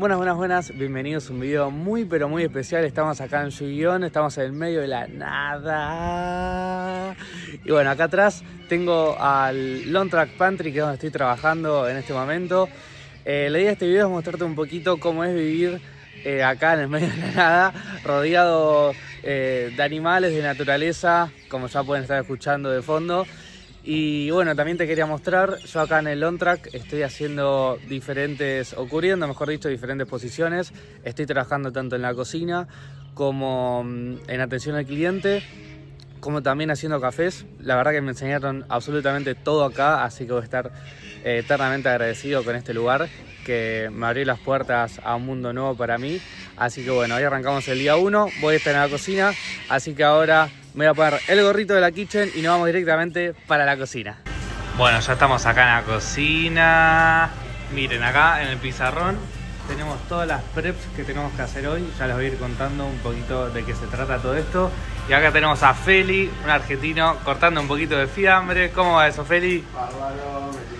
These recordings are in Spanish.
Buenas, buenas, buenas, bienvenidos a un video muy pero muy especial. Estamos acá en Yu-Gi-Oh!, estamos en el medio de la nada. Y bueno, acá atrás tengo al Lone Track Pantry, que es donde estoy trabajando en este momento. La idea de este video es mostrarte un poquito cómo es vivir acá en el medio de la nada, rodeado de animales, de naturaleza, como ya pueden estar escuchando de fondo. Y bueno, también te quería mostrar, yo acá en el Lone Track estoy haciendo ocurriendo diferentes posiciones. Estoy trabajando tanto en la cocina como en atención al cliente, como también haciendo cafés. La verdad que me enseñaron absolutamente todo acá, así que voy a estar eternamente agradecido con este lugar, que me abrió las puertas a un mundo nuevo para mí. Así que bueno, hoy arrancamos el día 1, voy a estar en la cocina, así que ahora me voy a poner el gorrito de la kitchen y nos vamos directamente para la cocina. Bueno, ya estamos acá en la cocina. Miren, acá en el pizarrón tenemos todas las preps que tenemos que hacer hoy. Ya les voy a ir contando un poquito de qué se trata todo esto. Y acá tenemos a Feli, un argentino, cortando un poquito de fiambre. ¿Cómo va eso, Feli? Bárbaro, me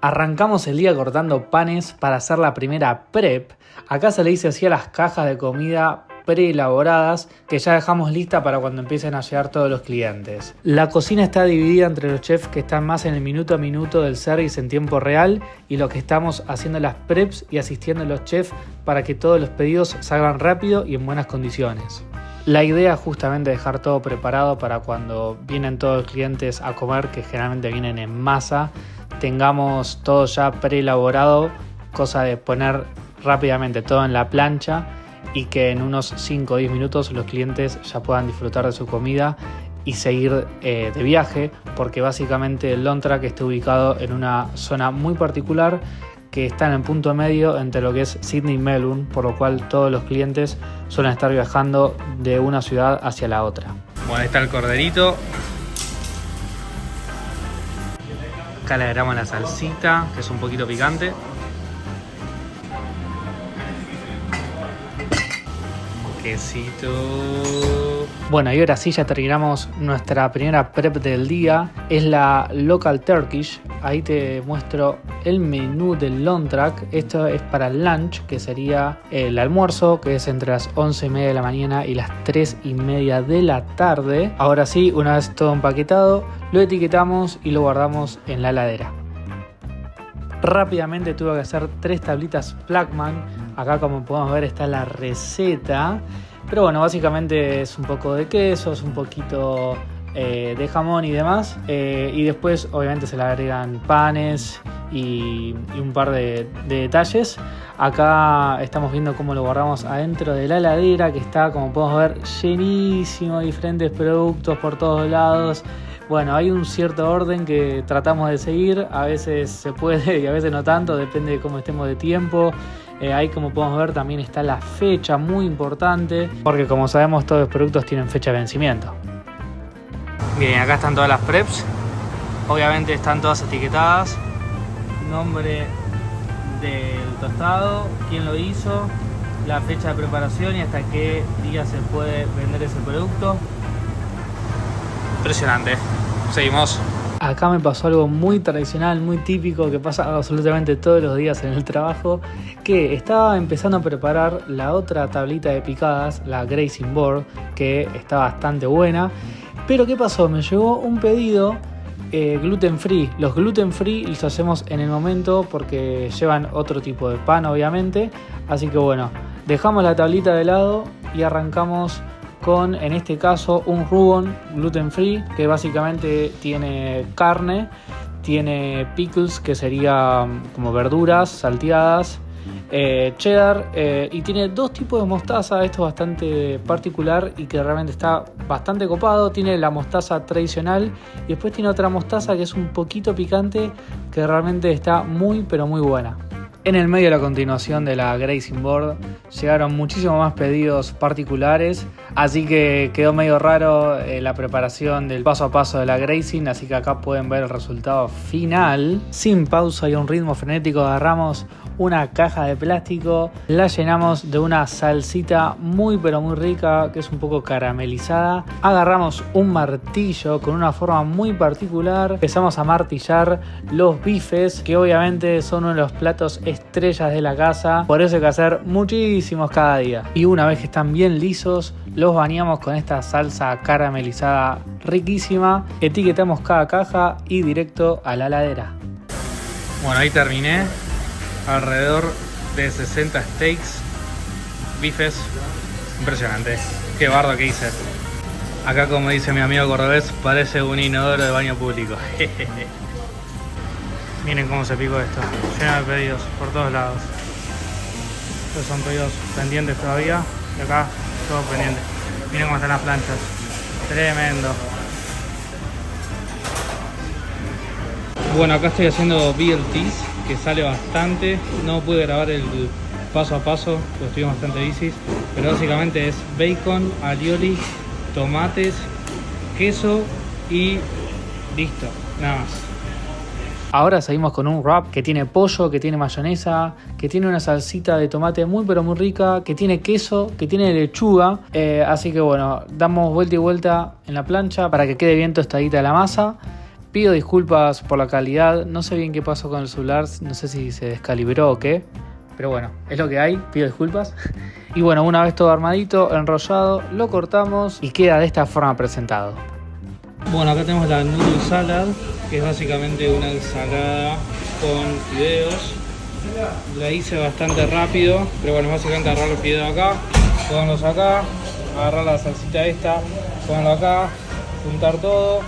Arrancamos el día cortando panes para hacer la primera prep. Acá se le dice así a las cajas de comida preelaboradas que ya dejamos lista para cuando empiecen a llegar todos los clientes. La cocina está dividida entre los chefs que están más en el minuto a minuto del service en tiempo real y los que estamos haciendo las preps y asistiendo a los chefs para que todos los pedidos salgan rápido y en buenas condiciones. La idea es justamente dejar todo preparado para cuando vienen todos los clientes a comer, que generalmente vienen en masa, tengamos todo ya preelaborado, cosa de poner rápidamente todo en la plancha y que en unos 5 o 10 minutos los clientes ya puedan disfrutar de su comida y seguir de viaje, porque básicamente el Lone Track está ubicado en una zona muy particular que está en el punto medio entre lo que es Sydney y Melbourne, por lo cual todos los clientes suelen estar viajando de una ciudad hacia la otra. Bueno, ahí está el corderito. Acá le agregamos la salsita, que es un poquito picante. Quesito. Bueno, y ahora sí ya terminamos nuestra primera prep del día. Es la Local Turkish. Ahí te muestro el menú del Lone Track. Esto es para el lunch, que sería el almuerzo, que es entre las 11:30 de la mañana y las 3:30 de la tarde. Ahora sí, una vez todo empaquetado, lo etiquetamos y lo guardamos en la heladera. Rápidamente tuve que hacer 3 tablitas Plackman. Acá, como podemos ver, está la receta. Pero bueno, básicamente es un poco de queso, es un poquito de jamón y demás. Y después obviamente se le agregan panes y un par de detalles. Acá estamos viendo cómo lo guardamos adentro de la heladera, que está, como podemos ver, llenísimo de diferentes productos por todos lados. Bueno, hay un cierto orden que tratamos de seguir, a veces se puede y a veces no tanto, depende de cómo estemos de tiempo. Ahí, como podemos ver, también está la fecha, muy importante, porque como sabemos todos los productos tienen fecha de vencimiento. Bien, acá están todas las preps, obviamente están todas etiquetadas, nombre del tostado, quién lo hizo, la fecha de preparación y hasta qué día se puede vender ese producto. Impresionante. Seguimos. Acá me pasó algo muy tradicional, muy típico, que pasa absolutamente todos los días en el trabajo, que estaba empezando a preparar la otra tablita de picadas, la Grazing Board, que está bastante buena. Pero ¿qué pasó? Me llegó un pedido gluten free. Los gluten free los hacemos en el momento porque llevan otro tipo de pan, obviamente. Así que bueno, dejamos la tablita de lado y arrancamos con, en este caso, un Reuben gluten free, que básicamente tiene carne, tiene pickles, que sería como verduras salteadas, cheddar, y tiene 2 tipos de mostaza. Esto es bastante particular y que realmente está bastante copado. Tiene la mostaza tradicional y después tiene otra mostaza que es un poquito picante, que realmente está muy pero muy buena. En el medio de la continuación de la Grazing Board llegaron muchísimos más pedidos particulares, así que quedó medio raro la preparación del paso a paso de la Grazing, así que acá pueden ver el resultado final. Sin pausa y a un ritmo frenético agarramos una caja de plástico, la llenamos de una salsita muy pero muy rica, que es un poco caramelizada. Agarramos un martillo con una forma muy particular, empezamos a martillar los bifes, que obviamente son uno de los platos estrellas de la casa, por eso hay que hacer muchísimos cada día. Y una vez que están bien lisos, los bañamos con esta salsa caramelizada riquísima, etiquetamos cada caja y directo a la heladera. Bueno, ahí terminé, alrededor de 60 steaks, bifes, impresionante, qué bardo que hice. Acá, como dice mi amigo cordobés, parece un inodoro de baño público. Miren cómo se picó esto, lleno de pedidos por todos lados. Estos son pedidos pendientes todavía, y acá todo pendiente. Miren cómo están las planchas, tremendo. Bueno, acá estoy haciendo BLTs, que sale bastante. No pude grabar el paso a paso, porque estuvimos bastante bicis, pero básicamente es bacon, alioli, tomates, queso y listo, nada más. Ahora seguimos con un wrap que tiene pollo, que tiene mayonesa, que tiene una salsita de tomate muy pero muy rica, que tiene queso, que tiene lechuga. Así que bueno, damos vuelta y vuelta en la plancha para que quede bien tostadita la masa. Pido disculpas por la calidad, no sé bien qué pasó con el celular, no sé si se descalibró o qué. Pero bueno, es lo que hay, pido disculpas. Y bueno, una vez todo armadito, enrollado, lo cortamos y queda de esta forma presentado. Bueno, acá tenemos la noodle salad, que es básicamente una ensalada con fideos. La hice bastante rápido, pero bueno, básicamente agarrar los fideos acá, ponerlos acá, agarrar la salsita esta, ponerlo acá, juntar todo,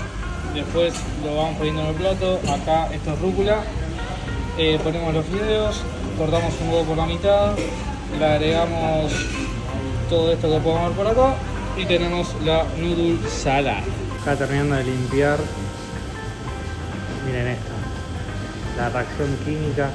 después lo vamos poniendo en el plato. Acá esto es rúcula, ponemos los fideos, cortamos un huevo por la mitad, le agregamos todo esto que podemos ver por acá y tenemos la noodle salad. Acá terminando de limpiar, miren esto, la reacción química.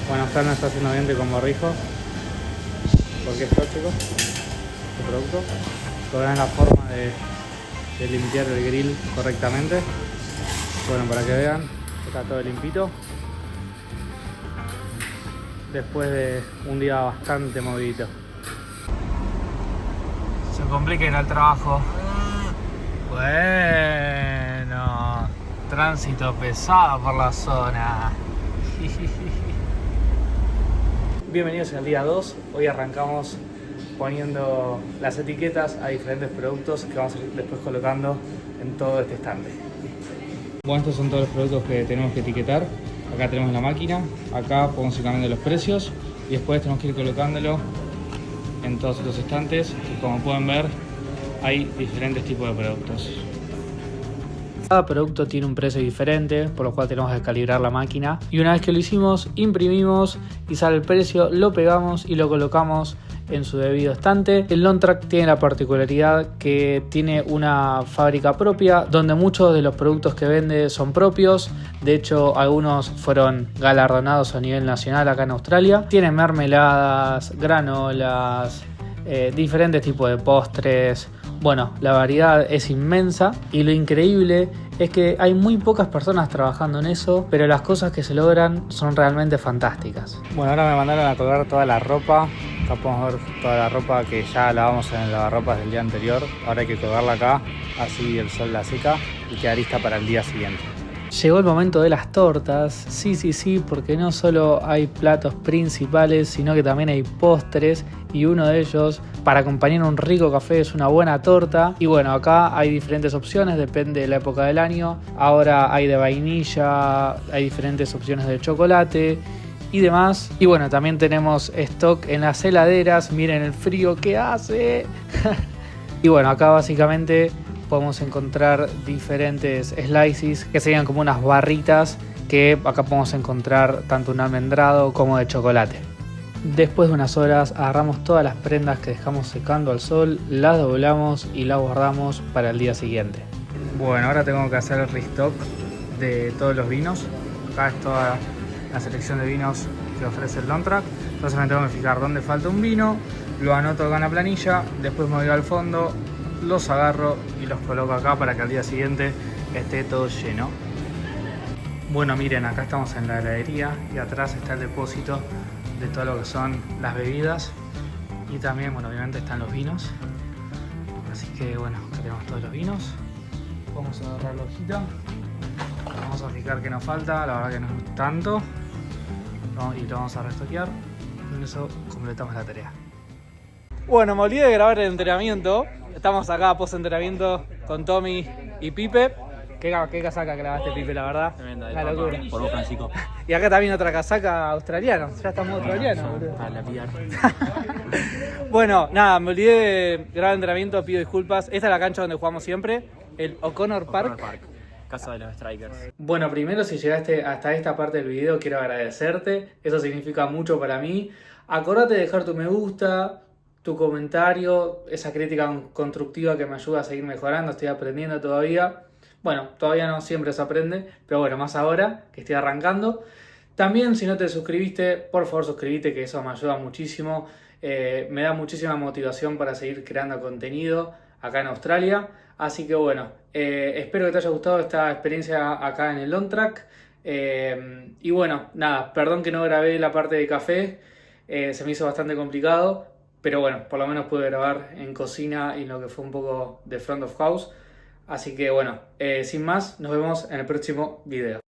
Bueno, acá no está haciendo diente con borrijo. ¿Por qué esto, chicos? Este producto. Verán la forma de limpiar el grill correctamente. Bueno, para que vean, está todo limpito. Después de un día bastante movidito. Se complica ir al trabajo. Bueno, tránsito pesado por la zona. Bienvenidos al día 2. Hoy arrancamos poniendo las etiquetas a diferentes productos que vamos a ir después colocando en todo este estante. Bueno, estos son todos los productos que tenemos que etiquetar. Acá tenemos la máquina, acá podemos ir cambiando los precios y después tenemos que ir colocándolo en todos estos estantes, y como pueden ver hay diferentes tipos de productos. Cada producto tiene un precio diferente, por lo cual tenemos que calibrar la máquina, y una vez que lo hicimos, imprimimos y sale el precio, lo pegamos y lo colocamos en su debido estante. El Lontrack tiene la particularidad que tiene una fábrica propia, donde muchos de los productos que vende son propios. De hecho, algunos fueron galardonados a nivel nacional acá en Australia. Tiene mermeladas, granolas, diferentes tipos de postres. Bueno, la variedad es inmensa y lo increíble es que hay muy pocas personas trabajando en eso, pero las cosas que se logran son realmente fantásticas. Bueno, ahora me mandaron a colgar toda la ropa. Acá podemos ver toda la ropa que ya lavamos en el lavarropas del día anterior. Ahora hay que colgarla acá, así el sol la seca y queda lista para el día siguiente. Llegó el momento de las tortas, sí, porque no solo hay platos principales, sino que también hay postres, y uno de ellos, para acompañar un rico café, es una buena torta. Y bueno, acá hay diferentes opciones, depende de la época del año. Ahora hay de vainilla, hay diferentes opciones de chocolate y demás. Y bueno, también tenemos stock en las heladeras, miren el frío que hace. Y bueno, acá básicamente podemos encontrar diferentes slices que serían como unas barritas, que acá podemos encontrar tanto un almendrado como de chocolate. Después de unas horas agarramos todas las prendas que dejamos secando al sol, las doblamos y las guardamos para el día siguiente. Bueno, ahora tengo que hacer el restock de todos los vinos. Acá es toda la selección de vinos que ofrece el Lontrack. Entonces me tengo que fijar dónde falta un vino, lo anoto acá en la planilla, después me voy al fondo, los agarro y los coloco acá para que al día siguiente esté todo lleno. Bueno, miren, acá estamos en la heladería y atrás está el depósito de todo lo que son las bebidas y también, bueno, obviamente están los vinos. Así que bueno, acá tenemos todos los vinos. Vamos a agarrar la hojita. Vamos a fijar qué nos falta, la verdad que no es tanto. Y lo vamos a restoquear. Con eso completamos la tarea. Bueno, me olvidé de grabar el entrenamiento. Estamos acá post entrenamiento con Tommy y Pipe. Qué casaca grabaste, Pipe, la verdad. Tremenda, la locura. Por vos, Francisco. Y acá también otra casaca australiana. Ya estamos australianos, boludo. Para la pillar. Bueno, nada, me olvidé de grabar el entrenamiento, pido disculpas. Esta es la cancha donde jugamos siempre, el O'Connor Park. Casa de los Strikers. Bueno, primero, si llegaste hasta esta parte del video, quiero agradecerte. Eso significa mucho para mí. Acordate de dejar tu me gusta, tu comentario, esa crítica constructiva que me ayuda a seguir mejorando. Estoy aprendiendo todavía. Bueno, todavía no siempre se aprende, pero bueno, más ahora que estoy arrancando. También, si no te suscribiste, por favor suscríbete, que eso me ayuda muchísimo. Me da muchísima motivación para seguir creando contenido acá en Australia. Así que bueno, espero que te haya gustado esta experiencia acá en el On Track. Y bueno, nada, perdón que no grabé la parte de café, se me hizo bastante complicado, pero bueno, por lo menos pude grabar en cocina y en lo que fue un poco de front of house. Así que bueno, sin más, nos vemos en el próximo video.